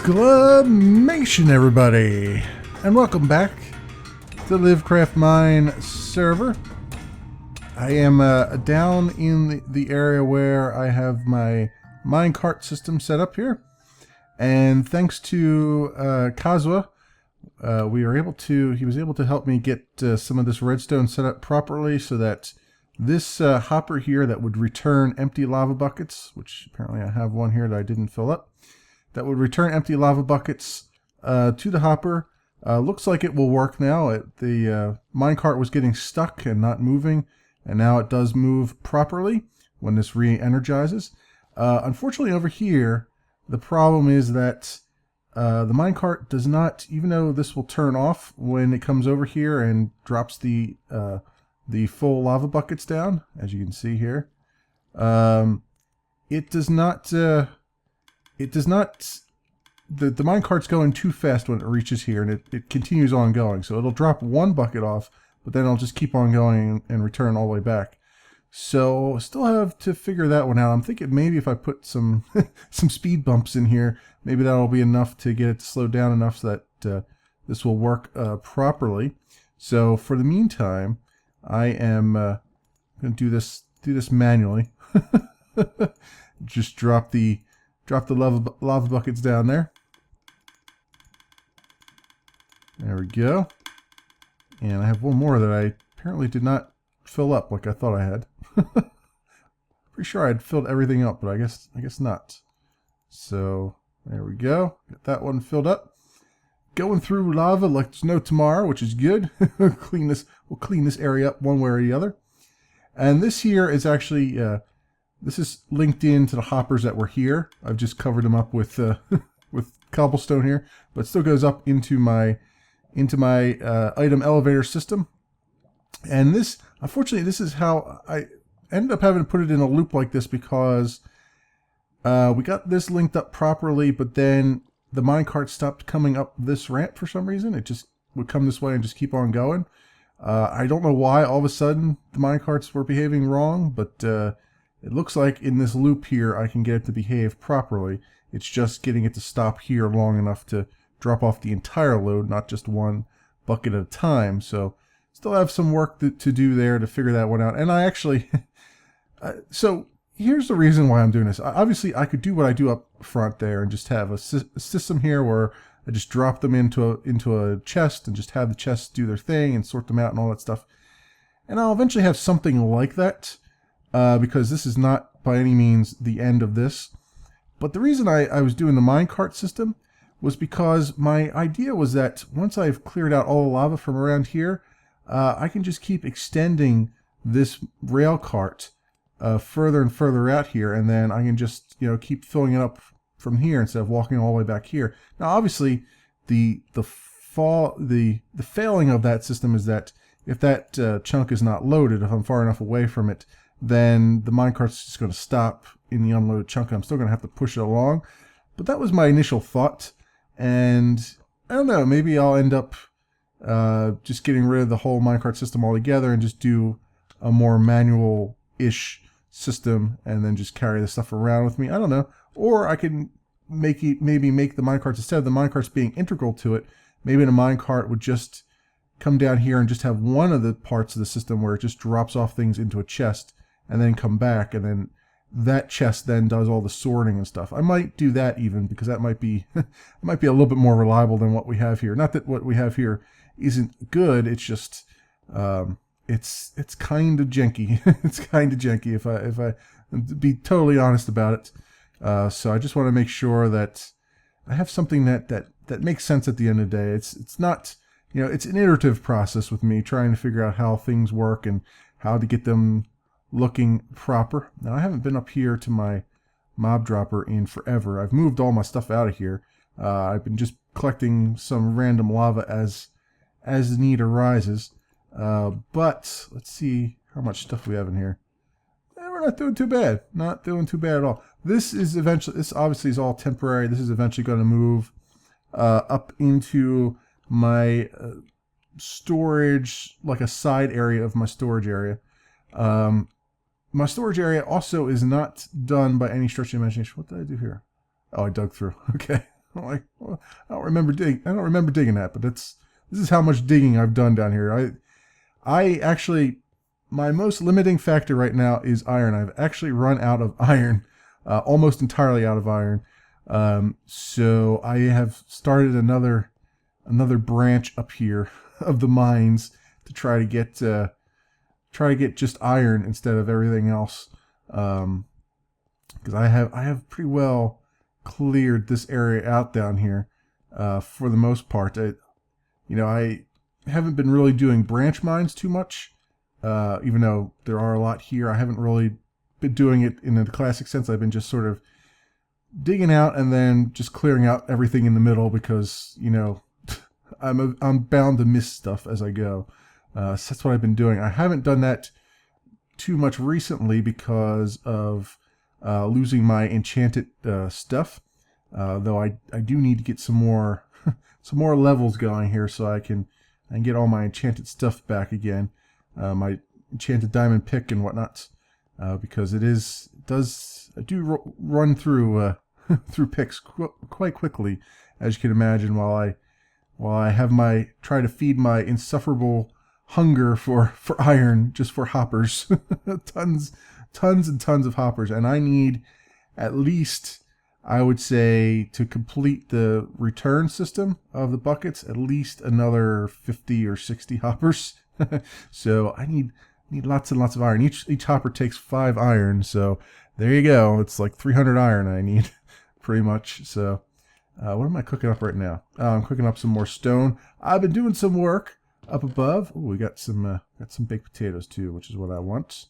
Exclamation, everybody, and welcome back to the LiveCraftMine server. I am down in the area where I have my minecart system set up here, and thanks to Kazwa, he was able to help me get some of this redstone set up properly so that this hopper here that would return empty lava buckets, which apparently I have one here that I didn't fill up, that would return empty lava buckets to the hopper. Looks like it will work now. The minecart was getting stuck and not moving, and now it does move properly when this re-energizes. Unfortunately over here, the problem is that the minecart does not, even though this will turn off when it comes over here and drops the full lava buckets down, as you can see here, it does not, the minecart's going too fast when it reaches here, and it continues on going. So it'll drop one bucket off, but then it'll just keep on going and return all the way back. So still have to figure that one out. I'm thinking maybe if I put some some speed bumps in here, maybe that'll be enough to get it to slow down enough so that this will work properly. So for the meantime, I am going to do this manually. Just drop the lava buckets down there. There we go. And I have one more that I apparently did not fill up like I thought I had. Pretty sure I had filled everything up, but I guess not. So there we go. Got that one filled up. Going through lava like there's no tomorrow, which is good. We'll clean this area up one way or the other. And this here is actually this is linked into the hoppers that were here. I've just covered them up with with cobblestone here, but it still goes up into my item elevator system. And this, unfortunately, this is how I ended up having to put it in a loop like this, because we got this linked up properly, but then the minecart stopped coming up this ramp for some reason. It just would come this way and just keep on going. I don't know why all of a sudden the minecarts were behaving wrong, but it looks like in this loop here I can get it to behave properly. It's just getting it to stop here long enough to drop off the entire load, not just one bucket at a time. So still have some work to do there to figure that one out. And I actually so here's the reason why I'm doing this. Obviously I could do what I do up front there and just have a system here where I just drop them into a chest and just have the chests do their thing and sort them out and all that stuff. And I'll eventually have something like that, because this is not by any means the end of this. But the reason I was doing the minecart system was because my idea was that once I've cleared out all the lava from around here, I can just keep extending this rail cart further and further out here, and then I can just keep filling it up from here instead of walking all the way back here. Now obviously the failing of that system is that if that chunk is not loaded, if I'm far enough away from it, then the minecart's just going to stop in the unloaded chunk, and I'm still going to have to push it along. But that was my initial thought, and I don't know, maybe I'll end up just getting rid of the whole minecart system altogether and just do a more manual-ish system and then just carry the stuff around with me. I don't know. Or I can maybe make the minecarts, instead of the minecarts being integral to it, maybe the minecart would just come down here and just have one of the parts of the system where it just drops off things into a chest and then come back, and then that chest then does all the sorting and stuff. I might do that even, because that might be it might be a little bit more reliable than what we have here. Not that what we have here isn't good, it's just it's kind of janky. It's kind of janky if I be totally honest about it. So I just want to make sure that I have something that makes sense at the end of the day. It's not, it's an iterative process with me trying to figure out how things work and how to get them looking proper. Now I haven't been up here to my mob dropper in forever. I've moved all my stuff out of here. I've been just collecting some random lava as the need arises. But let's see how much stuff we have in here. We're not doing too bad. Not doing too bad at all. This obviously is all temporary. This is eventually going to move up into my storage, like a side area of my storage area. My storage area also is not done by any stretch of the imagination. What did I do here? Oh, I dug through. Okay. I'm like, well, I don't remember digging that, but this is how much digging I've done down here. I actually, my most limiting factor right now is iron. I've actually run out of iron, almost entirely out of iron. So I have started another branch up here of the mines to try to get just iron instead of everything else. Because I have pretty well cleared this area out down here for the most part. I haven't been really doing branch mines too much, even though there are a lot here. I haven't really been doing it in the classic sense. I've been just sort of digging out and then just clearing out everything in the middle because, I'm bound to miss stuff as I go. So that's what I've been doing. I haven't done that too much recently because of losing my enchanted stuff. Though I do need to get some more levels going here so I can get all my enchanted stuff back again. My enchanted diamond pick and whatnot. Because I do run through through picks quite quickly, as you can imagine, while I have try to feed my insufferable hunger for iron, just for hoppers. tons and tons of hoppers, and I need at least, I would say, to complete the return system of the buckets, at least another 50 or 60 hoppers. So I need lots and lots of iron. Each hopper takes 5 iron, so there you go. It's like 300 iron I need, pretty much. So what am I cooking up right now? I'm cooking up some more stone. I've been doing some work up above. Oh, we got some baked potatoes too, which is what I want.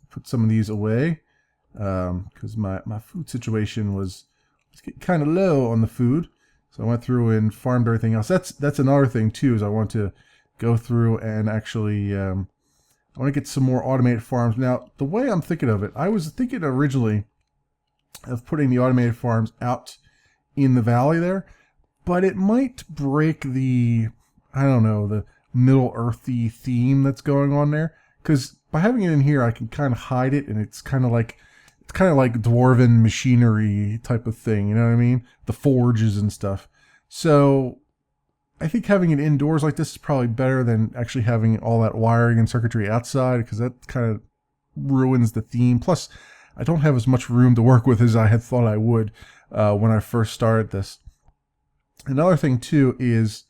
Put some of these away because my food situation was getting kind of low on the food. So I went through and farmed everything else. That's another thing too, is I want to go through and actually I want to get some more automated farms. Now, the way I'm thinking of it, I was thinking originally of putting the automated farms out in the valley there, but it might break the Middle Earthy theme that's going on there. Because by having it in here, I can kind of hide it, and it's kind of like dwarven machinery type of thing. You know what I mean? The forges and stuff. So I think having it indoors like this is probably better than actually having all that wiring and circuitry outside, because that kind of ruins the theme. Plus, I don't have as much room to work with as I had thought I would when I first started this. Another thing too is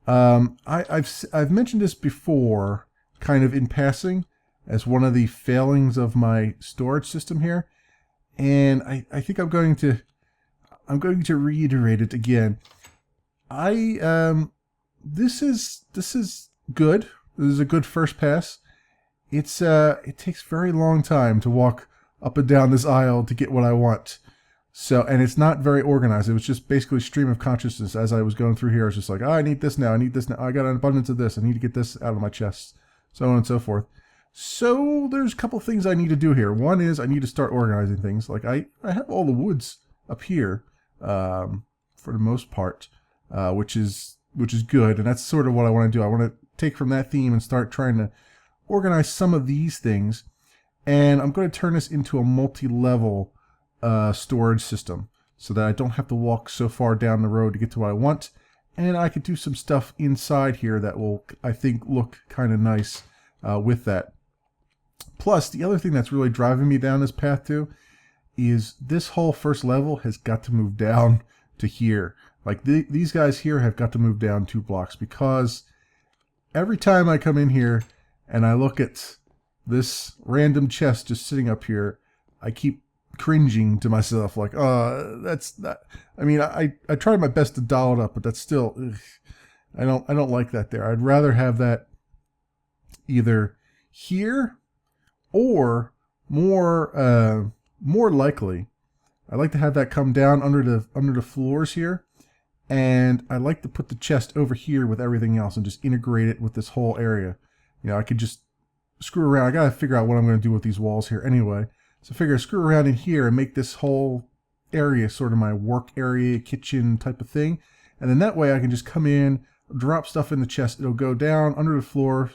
I've mentioned this before, kind of in passing, as one of the failings of my storage system here, and I think I'm going to reiterate it again. This is good. This is a good first pass. It takes very long time to walk up and down this aisle to get what I want. So, and it's not very organized. It was just basically stream of consciousness as I was going through here. I was just like, I need this now. I need this now. I got an abundance of this. I need to get this out of my chest, so on and so forth. So there's a couple things I need to do here. One is I need to start organizing things. Like I have all the woods up here for the most part, which is good, and that's sort of what I want to do. I want to take from that theme and start trying to organize some of these things, and I'm going to turn this into a multi-level storage system so that I don't have to walk so far down the road to get to what I want, and I could do some stuff inside here that will, I think, look kind of nice with that. Plus, the other thing that's really driving me down this path too is this whole first level has got to move down to here. Like these guys here have got to move down 2 blocks, because every time I come in here and I look at this random chest just sitting up here, I keep cringing to myself, like, that's not. I mean, I tried my best to doll it up, but that's still, I don't like that there. I'd rather have that either here, or more likely, I like to have that come down under the floors here, and I like to put the chest over here with everything else and just integrate it with this whole area. You know, I could just screw around. I gotta figure out what I'm going to do with these walls here anyway. So I figure screw around in here and make this whole area sort of my work area, kitchen type of thing. And then that way I can just come in, drop stuff in the chest. It'll go down under the floor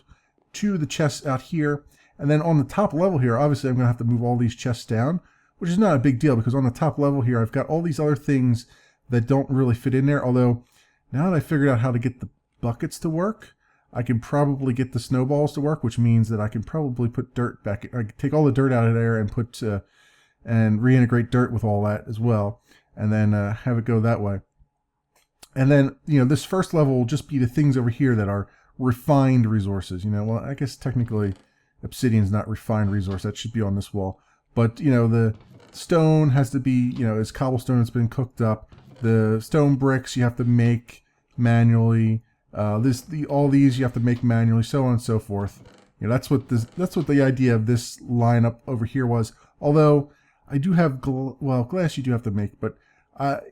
to the chests out here. And then on the top level here, obviously I'm going to have to move all these chests down, which is not a big deal, because on the top level here I've got all these other things that don't really fit in there. Although now that I figured out how to get the buckets to work, I can probably get the snowballs to work, which means that I can probably put dirt back. I can take all the dirt out of there and put and reintegrate dirt with all that as well, and then have it go that way. And then, you know, this first level will just be the things over here that are refined resources. You know, well, I guess technically obsidian's not refined resource. That should be on this wall. But, you know, the stone has to be, you know, it's cobblestone that's been cooked up. The stone bricks you have to make manually. All these you have to make manually, so on and so forth. You know, that's what the idea of this lineup over here was. Although I do have glass you do have to make, but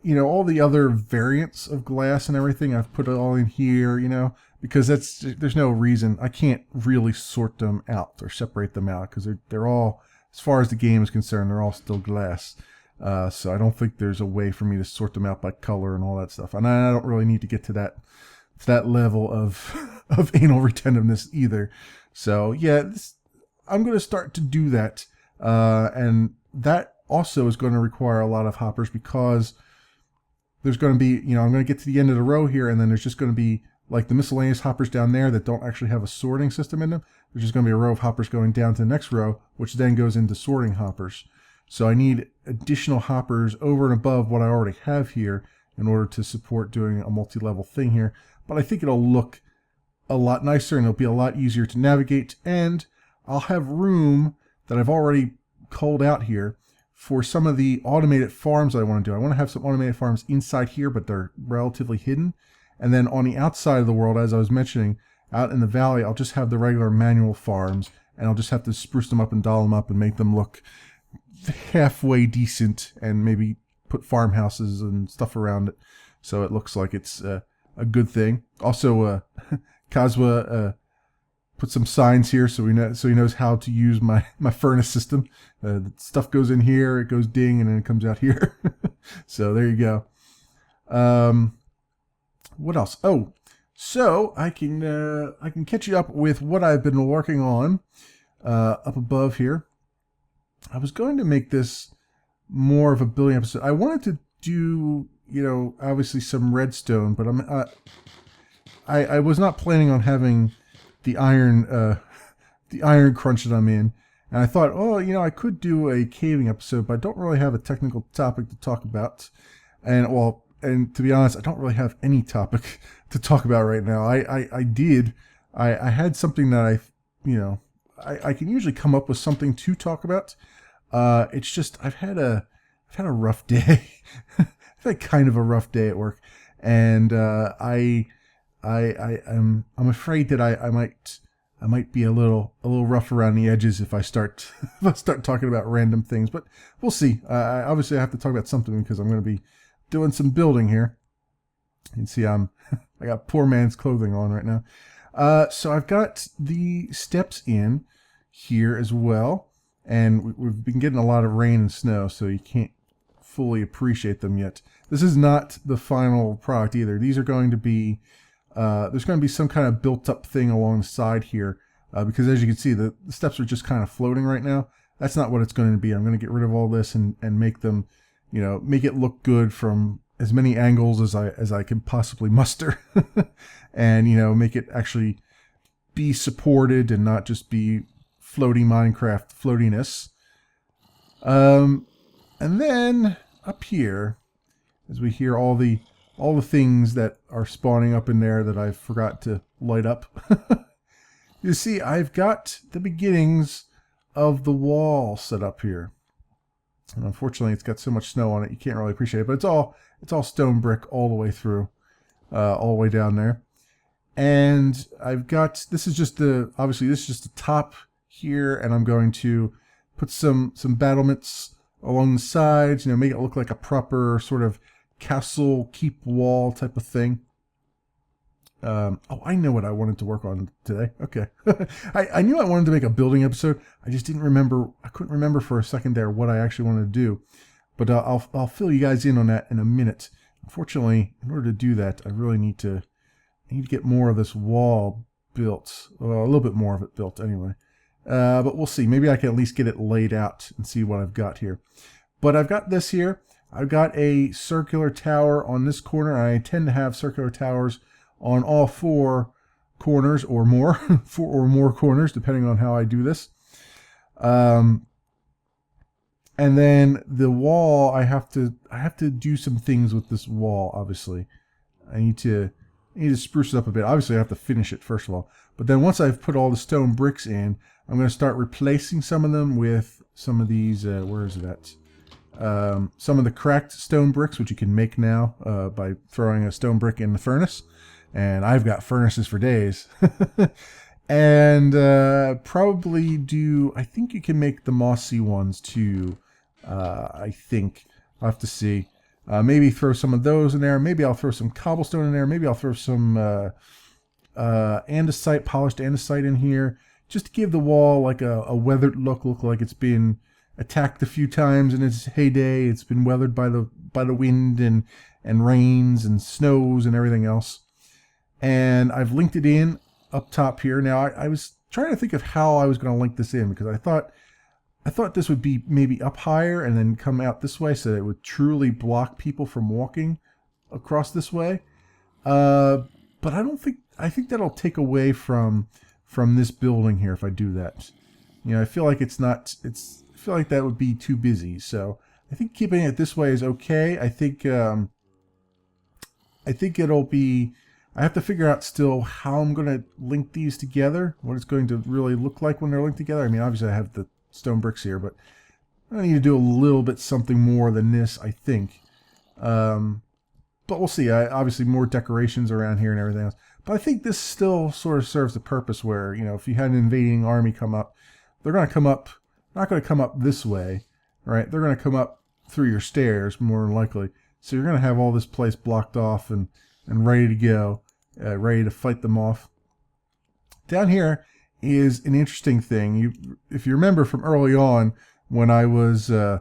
you know, all the other variants of glass and everything I've put it all in here, you know, because there's no reason. I can't really sort them out or separate them out because they're all, as far as the game is concerned, they're all still glass. So I don't think there's a way for me to sort them out by color and all that stuff. And I don't really need to get to that level of anal retentiveness either. So yeah, I'm going to start to do that, and that also is going to require a lot of hoppers because there's going to be, you know, I'm going to get to the end of the row here, and then there's just going to be like the miscellaneous hoppers down there that don't actually have a sorting system in them. There's just going to be a row of hoppers going down to the next row, which then goes into sorting hoppers. So I need additional hoppers over and above what I already have here in order to support doing a multi-level thing here. But I think it'll look a lot nicer and it'll be a lot easier to navigate, and I'll have room that I've already culled out here for some of the automated farms I want to do. I want to have some automated farms inside here, but they're relatively hidden. And then on the outside of the world, as I was mentioning, out in the valley, I'll just have the regular manual farms, and I'll just have to spruce them up and doll them up and make them look halfway decent, and maybe put farmhouses and stuff around it so it looks like it's a good thing. Also, Kazwa put some signs here so he knows how to use my furnace system. The stuff goes in here, it goes ding, and then it comes out here. So there you go. What else? Oh, so I can catch you up with what I've been working on up above here. I was going to make this more of a building episode. I wanted to do, you know, obviously some redstone, but I was not planning on having the iron crunch that I'm in, and I thought, oh, you know, I could do a caving episode, but I don't really have a technical topic to talk about, and to be honest, I don't really have any topic to talk about right now. I had something that I can usually come up with something to talk about. It's just I've had a rough day. I've had kind of a rough day at work, and I'm afraid that I might be a little rough around the edges if I start talking about random things, but we'll see. Obviously I have to talk about something because I'm going to be doing some building here. You can see I got poor man's clothing on right now. So I've got the steps in here as well, and we've been getting a lot of rain and snow, so you can't fully appreciate them yet. This is not the final product either. These are going to be there's going to be some kind of built-up thing along the side here, because as you can see, the steps are just kind of floating right now. That's not what it's going to be. I'm going to get rid of all this and make them, you know, make it look good from as many angles as I can possibly muster, and, you know, make it actually be supported and not just be floaty Minecraft floatiness. And then up here, as we hear all the things that are spawning up in there that I forgot to light up. You see, I've got the beginnings of the wall set up here. And unfortunately, it's got so much snow on it, you can't really appreciate it. But it's all stone brick all the way through, all the way down there. And I've got, obviously this is just the top here, and I'm going to put some battlements along the sides, you know, make it look like a proper sort of castle keep wall type of thing. Oh, I know what I wanted to work on today. Okay. I knew I wanted to make a building episode. I just didn't remember. I couldn't remember for a second there what I actually wanted to do. But I'll fill you guys in on that in a minute. Unfortunately, in order to do that, I really need to get more of this wall built. Well, a little bit more of it built anyway. But we'll see. Maybe I can at least get it laid out and see what I've got here. But I've got this here. I've got a circular tower on this corner. I intend to have circular towers on all 4 corners or more, 4 or more corners, depending on how I do this. And then the wall, I have to do some things with this wall. Obviously, I need to spruce it up a bit. Obviously, I have to finish it first of all. But then once I've put all the stone bricks in, I'm going to start replacing some of them with some of these. Where is it at? Some of the cracked stone bricks, which you can make now by throwing a stone brick in the furnace. And I've got furnaces for days. And probably do, I think you can make the mossy ones too. I think. I'll have to see. Maybe throw some of those in there. Maybe I'll throw some cobblestone in there. Maybe I'll throw some andesite, polished andesite in here. Just to give the wall like a weathered look like it's been attacked a few times in its heyday. It's been weathered by the wind and rains and snows and everything else. And I've linked it in up top here. Now I was trying to think of how I was going to link this in, because I thought this would be maybe up higher and then come out this way so that it would truly block people from walking across this way. But I think that'll take away from this building here if I do that. You know, I feel like I feel like that would be too busy. So I think keeping it this way is okay. I think it'll be, I have to figure out still how I'm going to link these together, what it's going to really look like when they're linked together. I mean, obviously I have the stone bricks here, but I need to do a little bit something more than this, I think. But we'll see. Obviously more decorations around here and everything else. But I think this still sort of serves the purpose where, you know, if you had an invading army come up, they're going to come up, not going to come up this way, right? They're going to come up through your stairs, more than likely. So you're going to have all this place blocked off and ready to go, ready to fight them off. Down here is an interesting thing. If you remember from early on when I was, looking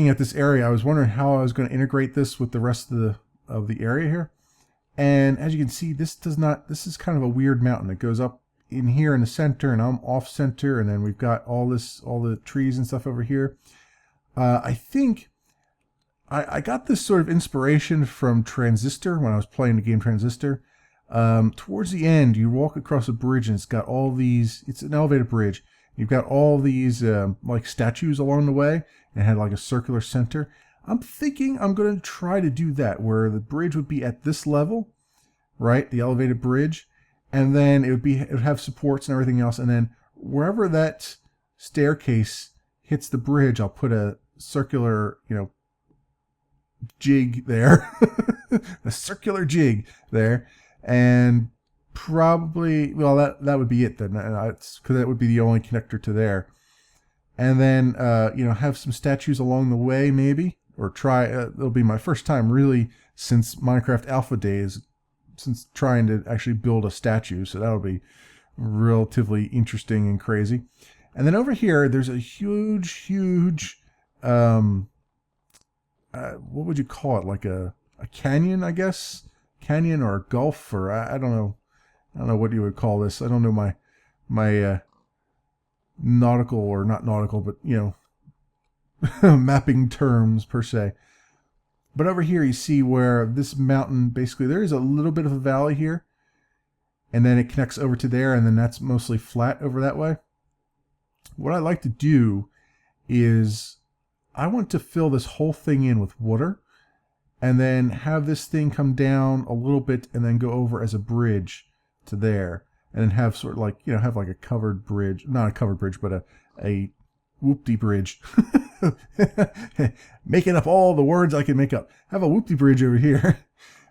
at this area, I was wondering how I was going to integrate this with the rest of the area here. And as you can see, this is kind of a weird mountain. It goes up in here in the center, and I'm off center, and then we've got all the trees and stuff over here. I think I got this sort of inspiration from Transistor when I was playing the game Transistor. Towards the end, you walk across a bridge, and it's got all these, it's an elevated bridge. You've got all these like statues along the way, and it had like a circular center. I'm thinking I'm going to try to do that, where the bridge would be at this level, right? The elevated bridge. And then it would have supports and everything else. And then wherever that staircase hits the bridge, I'll put a circular, jig there. A circular jig there. And probably, well, that would be it then. Because that would be the only connector to there. And then, have some statues along the way, maybe. Or try, it'll be my first time really since Minecraft Alpha days, since trying to actually build a statue. So that'll be relatively interesting and crazy. And then over here, there's a huge, what would you call it? Like a canyon, I guess? Canyon or a gulf, or I don't know. I don't know what you would call this. I don't know my nautical, or not nautical, but, mapping terms per se. But over here you see where this mountain, basically there is a little bit of a valley here, and then it connects over to there, and then that's mostly flat over that way. What I like to do is I want to fill this whole thing in with water, and then have this thing come down a little bit and then go over as a bridge to there, and then have sort of like, have like a covered bridge, not a covered bridge, but a whoop-de bridge. Making up all the words I can make up. Have a whoop-de bridge over here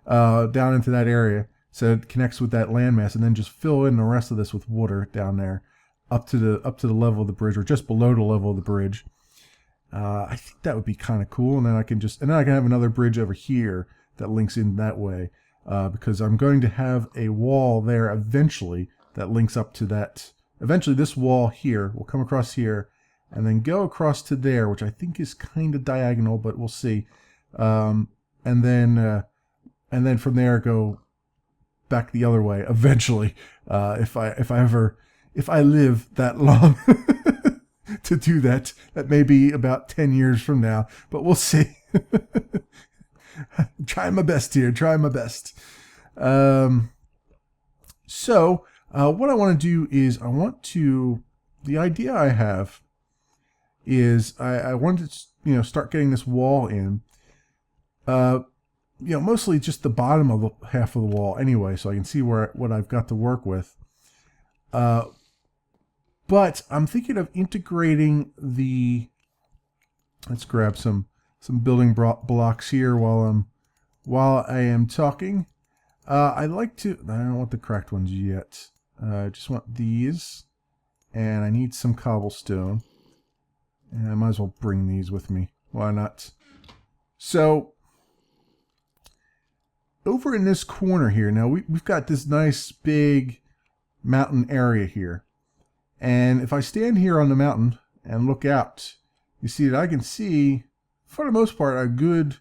down into that area, so it connects with that landmass, and then just fill in the rest of this with water down there up to the level of the bridge, or just below the level of the bridge. I think that would be kind of cool, and then I can have another bridge over here that links in that way, because I'm going to have a wall there eventually that links up to that. Eventually this wall here will come across here and then go across to there, which I think is kind of diagonal, but we'll see. And then from there go back the other way eventually, if I live that long. to do that. That may be about 10 years from now, but we'll see. Trying my best here. Trying my best. So what I want to do is the idea I have is I wanted to start getting this wall in. Mostly just the bottom of the half of the wall anyway, so I can see what I've got to work with. But I'm thinking of integrating let's grab some building blocks here while I am talking. I don't want the cracked ones yet. I just want these, and I need some cobblestone. And I might as well bring these with me. Why not? So over in this corner here, now we've got this nice big mountain area here. And if I stand here on the mountain and look out, you see that I can see, for the most part, a good,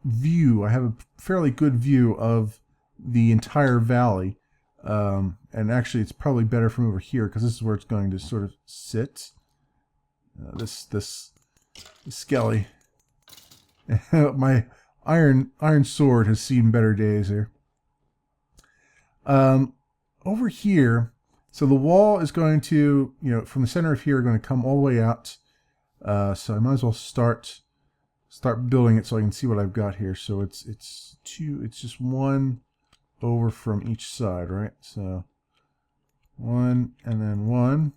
view. I have a fairly good view of the entire valley. And actually, it's probably better from over here because this is where it's going to sort of sit. This skelly. My iron sword has seen better days here. Over here, so the wall is going to, from the center of here, going to come all the way out. So I might as well start building it so I can see what I've got here. So it's just one over from each side, right? So one and then one,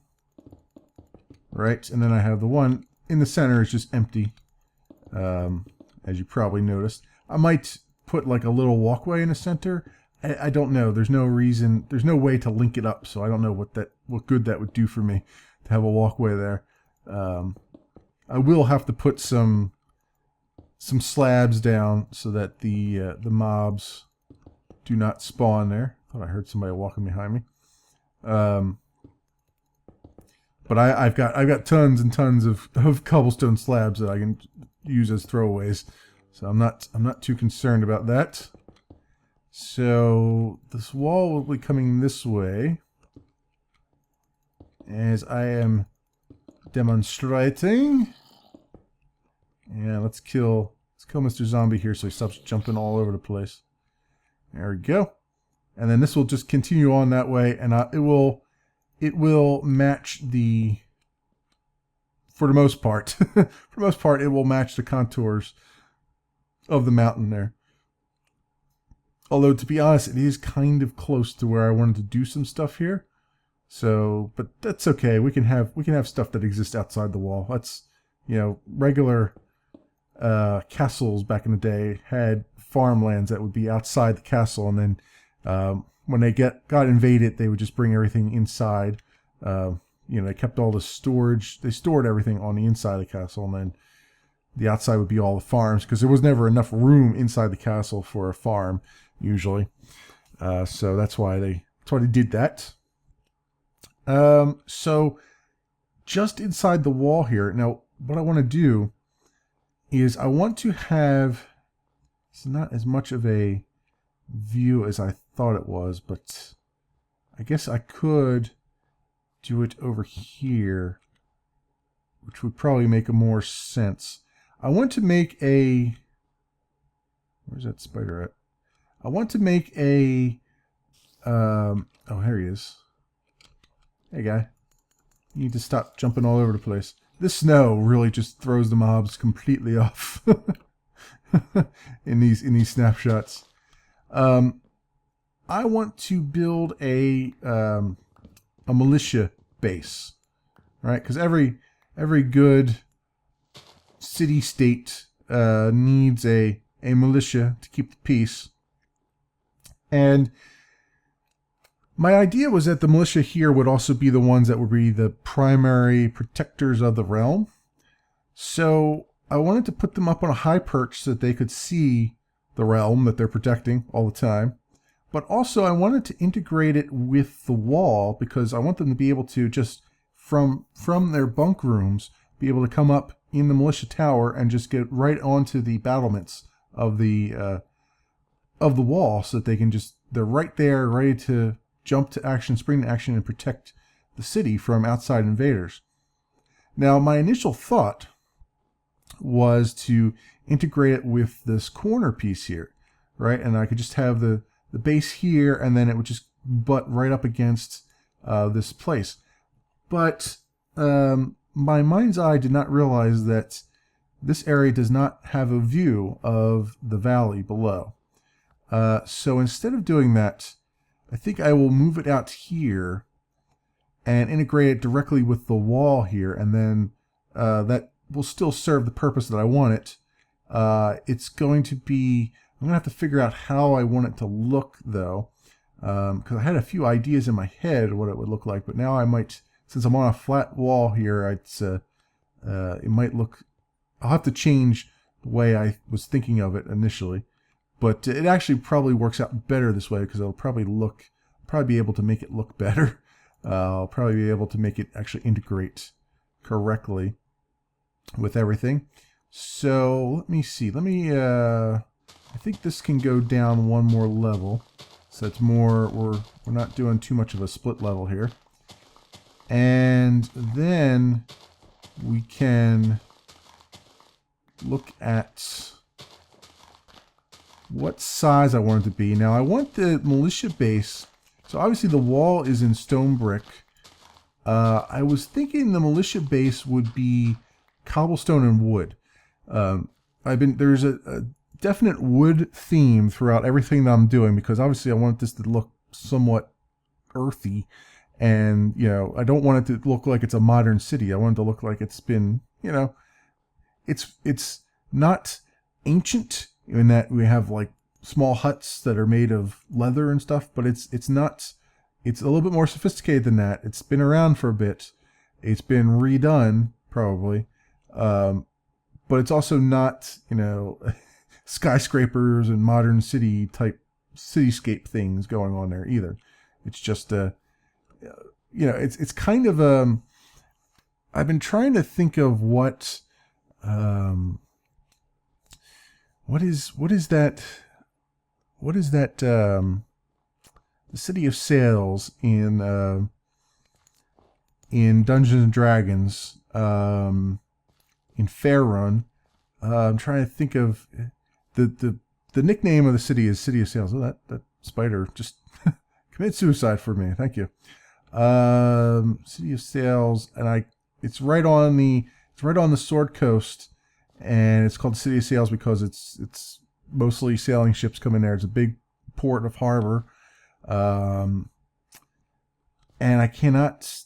right? And then I have the one in the center is just empty, as you probably noticed. I might put like a little walkway in the center. I don't know. There's no reason. There's no way to link it up, so I don't know what good that would do for me to have a walkway there. I will have to put some slabs down so that the mobs do not spawn there. Thought I heard somebody walking behind me. But I've got tons and tons of cobblestone slabs that I can use as throwaways, so I'm not too concerned about that. So this wall will be coming this way, as I am demonstrating. Yeah, let's kill Mr. Zombie here so he stops jumping all over the place. There we go. And then this will just continue on that way, and it will match for the most part. For the most part, it will match the contours of the mountain there. Although, to be honest, it is kind of close to where I wanted to do some stuff here. So, but that's okay. We can have stuff that exists outside the wall. That's, regular castles back in the day had farmlands that would be outside the castle, and then when they got invaded, they would just bring everything inside. They kept all the storage. They stored everything on the inside of the castle, and then the outside would be all the farms, because there was never enough room inside the castle for a farm usually. So that's why they did that. So just inside the wall here, now what I want to do is I want to have, it's not as much of a view as I thought it was, but I guess I could do it over here, which would probably make more sense. I want to make where's that spider at? I want to make oh, here he is. Hey, guy. You need to stop jumping all over the place. This snow really just throws the mobs completely off in these snapshots. I want to build a militia base, right? Because every good city-state needs a militia to keep the peace. And my idea was that the militia here would also be the ones that would be the primary protectors of the realm. So I wanted to put them up on a high perch so that they could see the realm that they're protecting all the time. But also I wanted to integrate it with the wall, because I want them to be able to just from their bunk rooms be able to come up in the militia tower and just get right onto the battlements of the wall, so that they're right there ready to jump to action, spring to action, and protect the city from outside invaders. Now, my initial thought was to integrate it with this corner piece here, right? And I could just have the base here, and then it would just butt right up against this place. But my mind's eye did not realize that this area does not have a view of the valley below. So instead of doing that, I think I will move it out here and integrate it directly with the wall here, and then that will still serve the purpose that I want it. It's going to be, I'm going to have to figure out how I want it to look, though, because I had a few ideas in my head what it would look like, but now I might, since I'm on a flat wall here, it might look, I'll have to change the way I was thinking of it initially, but it actually probably works out better this way because it'll probably be able to make it look better. I'll probably be able to make it actually integrate correctly with everything. So let me see. I think this can go down one more level. So it's more, we're not doing too much of a split level here. And then we can look at what size I want it to be. Now I want the militia base. So obviously the wall is in stone brick. I was thinking the militia base would be cobblestone and wood. There's a definite wood theme throughout everything that I'm doing, because obviously I want this to look somewhat earthy, and I don't want it to look like it's a modern city. I want it to look like it's been, it's not ancient in that we have like small huts that are made of leather and stuff, but it's a little bit more sophisticated than that. It's been around for a bit. It's been redone probably, but it's also not, skyscrapers and modern city type cityscape things going on there either. It's just it's kind of I've been trying to think of what is that the City of Sails in Dungeons and Dragons, in Faerun. I'm trying to think of the nickname of the city is City of Sails. Oh, that spider just committed suicide for me. Thank you. City of Sails, and it's right on the Sword Coast, and it's called the City of Sails because it's mostly sailing ships come in there. It's a big port of harbor, and I cannot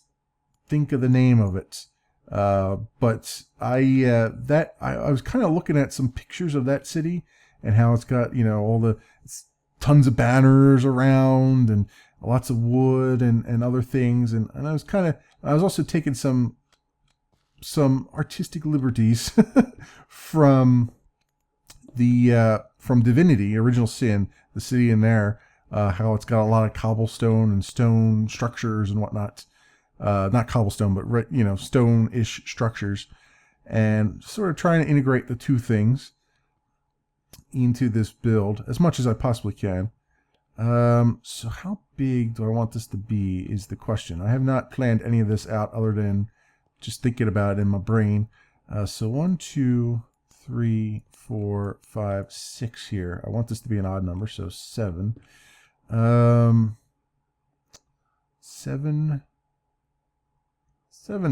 think of the name of it. But I was kind of looking at some pictures of that city and how it's got tons of banners around and lots of wood and other things, and I was also taking some artistic liberties from Divinity, Original Sin, the city in there, how it's got a lot of cobblestone and stone structures and whatnot. Not cobblestone, but stone-ish structures, and sort of trying to integrate the two things into this build as much as I possibly can. So how big do I want this to be is the question. I have not planned any of this out other than just thinking about it in my brain. So 1, 2, 3, 4, 5, 6 here. I want this to be an odd number, so 7. 7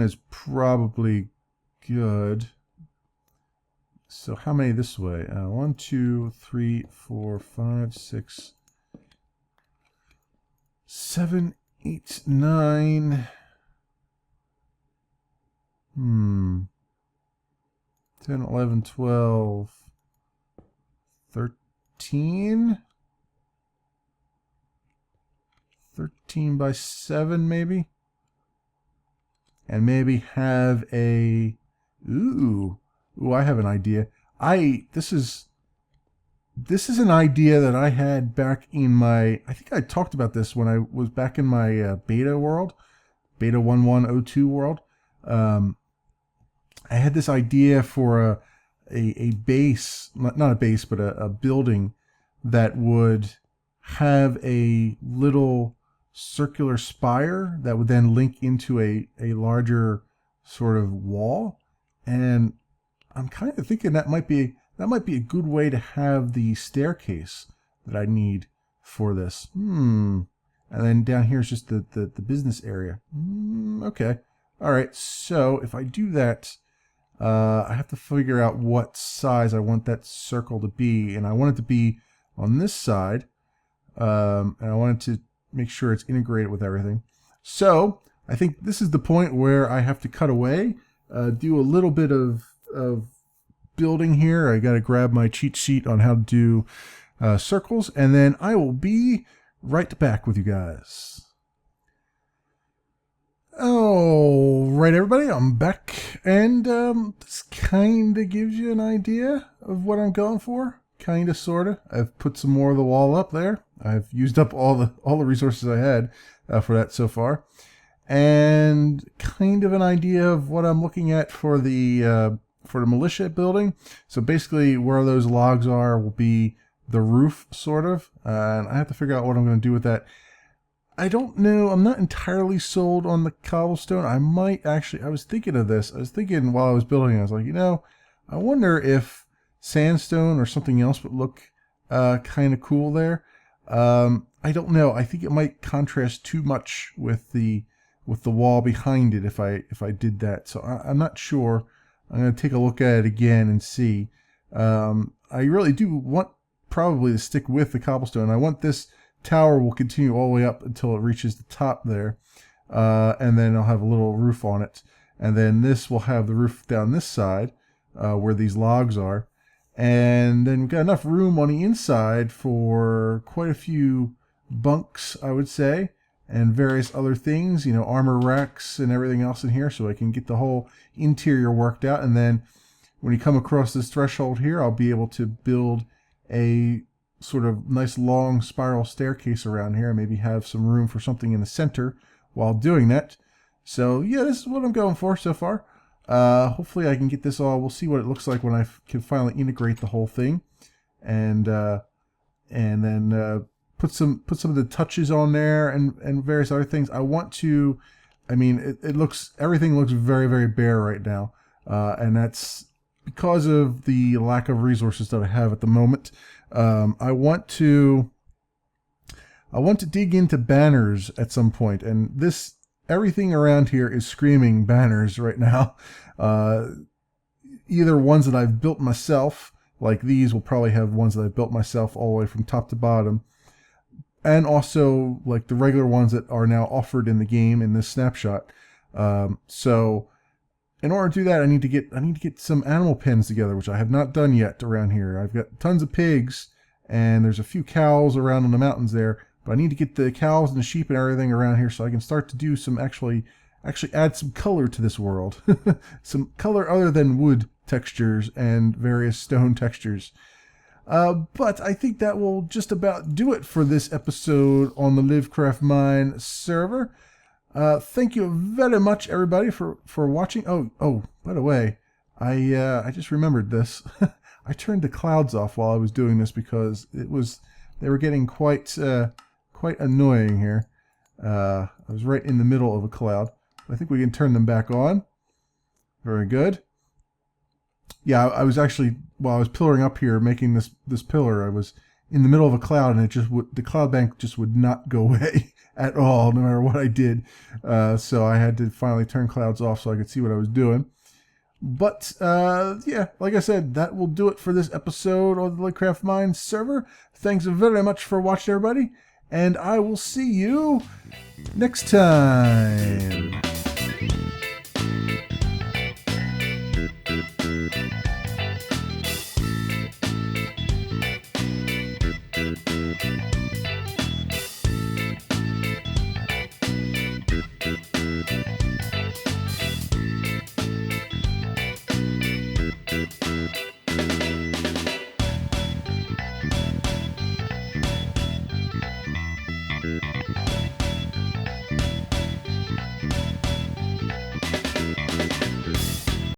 is probably good. So how many this way? 1, 2, 3, 4, 5, 6, 7, 8, 9. 10, 11, 12, 13. 13 by 7 maybe. And maybe have a I have an idea. This is an idea that I had back in my, I think I talked about this when I was back in my beta world, beta 1102 world. I had this idea for a base, not a base, but a building that would have a little circular spire that would then link into a larger sort of wall, and I'm kind of thinking that might be a good way to have the staircase that I need for this. And then down here is just the business area. Okay. All right. So if I do that, I have to figure out what size I want that circle to be, and I want it to be on this side, and I want it to make sure it's integrated with everything. So I think this is the point where I have to cut away, do a little bit of building here. I got to grab my cheat sheet on how to do circles, and then I will be right back with you guys. All right, everybody, I'm back, and this kind of gives you an idea of what I'm going for. Kind of, sort of. I've put some more of the wall up there. I've used up all the resources I had for that so far, and kind of an idea of what I'm looking at for the militia building. So basically, where those logs are will be the roof, sort of, and I have to figure out what I'm going to do with that. I don't know. I'm not entirely sold on the cobblestone. I might actually, I was thinking of this. I was thinking while I was building, I was like, you know, I wonder if sandstone or something else would look kind of cool there. I don't know. I think it might contrast too much with the wall behind it if I did that. So I'm not sure. I'm going to take a look at it again and see. I really do want probably to stick with the cobblestone. I want this tower will continue all the way up until it reaches the top there, and then I'll have a little roof on it, and then this will have the roof down this side where these logs are, and then we've got enough room on the inside for quite a few bunks, I would say, and various other things, you know, armor racks and everything else in here, so I can get the whole interior worked out. And then when you come across this threshold here, I'll be able to build a sort of nice long spiral staircase around here, and maybe have some room for something in the center while doing that. So yeah, this is what I'm going for so far. Hopefully I can get this all. We'll see what it looks like when I can finally integrate the whole thing, and then put some of the touches on there and various other things. I want to. I mean, everything looks very, very bare right now, and that's because of the lack of resources that I have at the moment. I want to dig into banners at some point, and everything around here is screaming banners right now. Either ones that I've built myself, like these will probably have ones that I've built myself all the way from top to bottom, and also like the regular ones that are now offered in the game in this snapshot. So in order to do that, I need to get some animal pens together, which I have not done yet around here. I've got tons of pigs, and there's a few cows around in the mountains there, but I need to get the cows and the sheep and everything around here so I can start to do some actually add some color to this world. Some color other than wood textures and various stone textures. But I think that will just about do it for this episode on the LiveCraftMine server. Thank you very much, everybody, for watching. Oh, by the way, I just remembered this. I turned the clouds off while I was doing this because they were getting quite annoying here. I was right in the middle of a cloud. I think we can turn them back on. Very good. Yeah, I was actually, while I was pillaring up here making this pillar, I was in the middle of a cloud, and the cloud bank just would not go away at all, no matter what I did. So I had to finally turn clouds off so I could see what I was doing. But yeah, like I said, that will do it for this episode of the LiveCraftMine server. Thanks very much for watching, everybody, and I will see you next time.